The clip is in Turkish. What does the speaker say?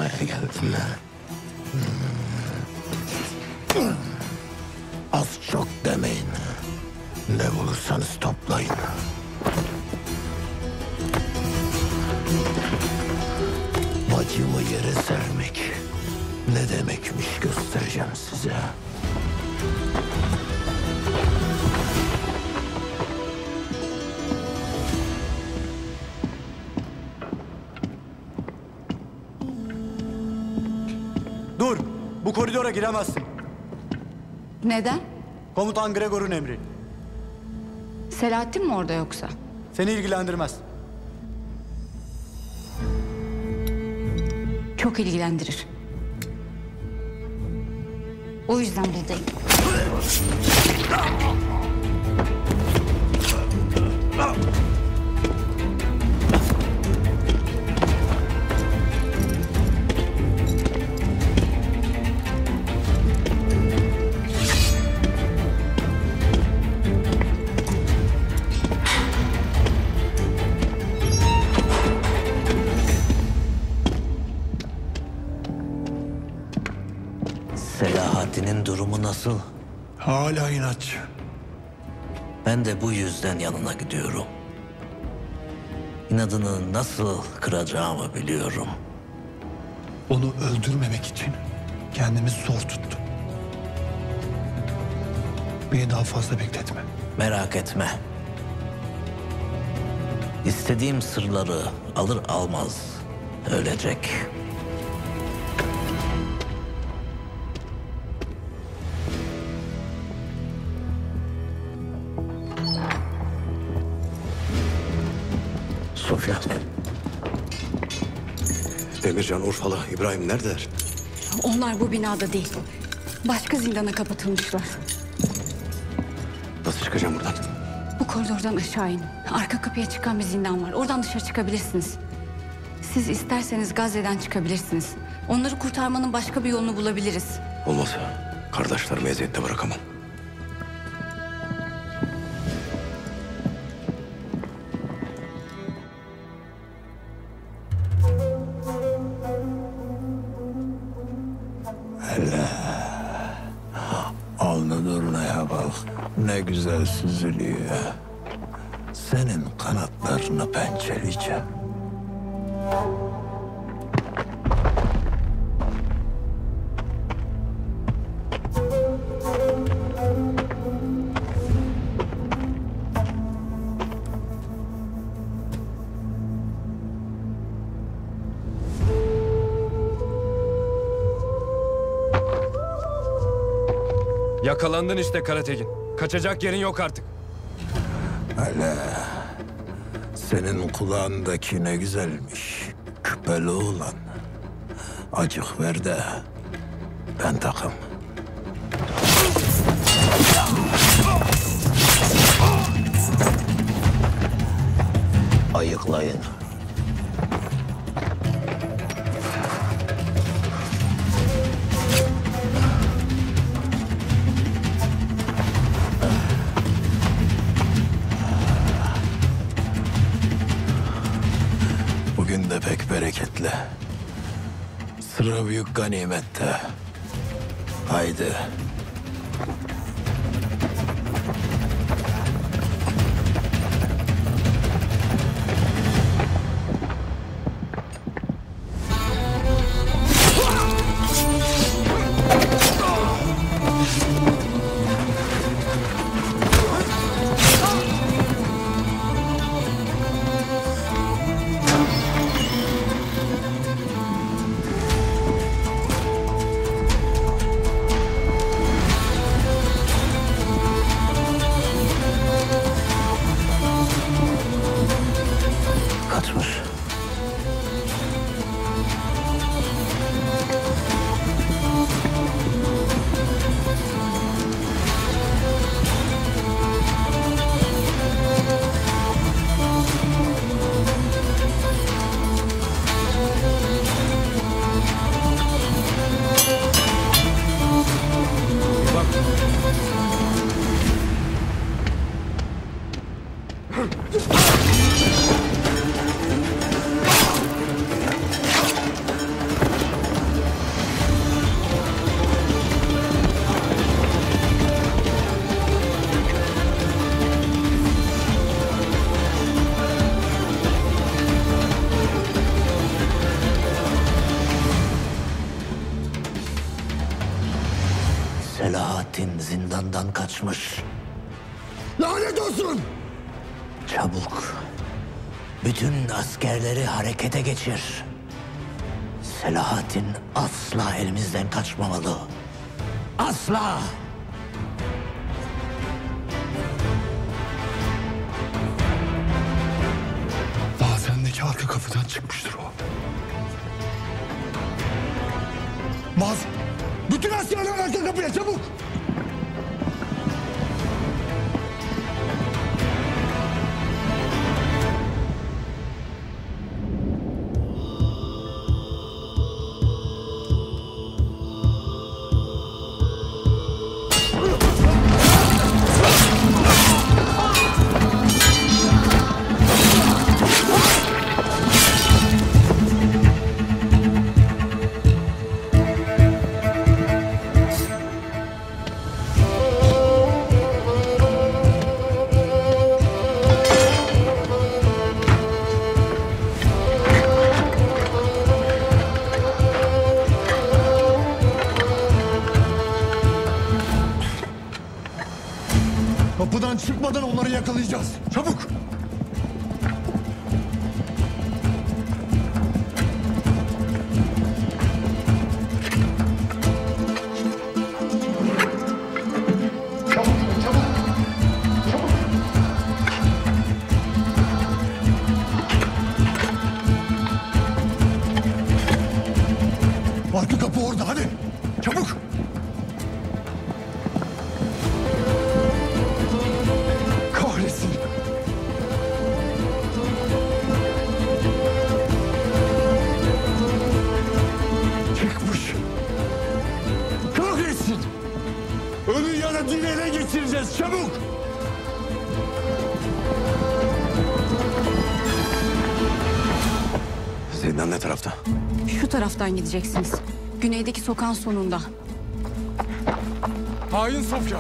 almaya geldim. Az çok demeyin. Ne bulursanız toplayın. Bacımı yere sermek ne demekmiş göstereceğim size. Dur! Bu koridora giremezsin. Neden? Komutan Gregor'un emri. Selahattin mi orada yoksa? Seni ilgilendirmez. Çok ilgilendirir. O yüzden buradayım. Selahattin'in durumu nasıl? Hala inatçı. Ben de bu yüzden yanına gidiyorum. İnadını nasıl kıracağımı biliyorum. Onu öldürmemek için kendimi zor tuttum. Beni daha fazla bekletme. Merak etme. İstediğim sırları alır almaz ölecek. Sofya. Emircan, Urfalı, İbrahim neredeler? Onlar bu binada değil. Başka zindana kapatılmışlar. Nasıl çıkacağım buradan? Bu koridordan aşağı in. Arka kapıya çıkan bir zindan var. Oradan dışarı çıkabilirsiniz. Siz isterseniz Gazze'den çıkabilirsiniz. Onları kurtarmanın başka bir yolunu bulabiliriz. Olmaz. Kardeşlerimi eziyette bırakamam. Alnı durnaya bak. Ne güzel süzülüyor. Senin kanatlarını pençeleyeceğim. Yakalandın işte Karatekin. Kaçacak yerin yok artık. Hele senin kulağındaki ne güzelmiş. Küpeli olan. Acık ver de ben takım. Ayıklayın. Bugün de pek bereketli. Sıra büyük ganimette. Haydi. Kaçmış. Bak. zindandan kaçmış. Lanet olsun! Çabuk. Bütün askerleri harekete geçir. Selahattin asla elimizden kaçmamalı. Asla! Bazendeki arka kapıdan çıkmıştır o. Baz! Bütün askerler arka kapıya çabuk! Kapıdan çıkmadan onları yakalayacağız. Çabuk! Arka kapı orada, hadi! Çabuk! Kahretsin! Çıkmış! Kahretsin! Ölü ya da diri ele geçireceğiz, çabuk! Zindan ne tarafta? Şu taraftan gideceksiniz. Güneydeki sokağın sonunda. Hain Sofya.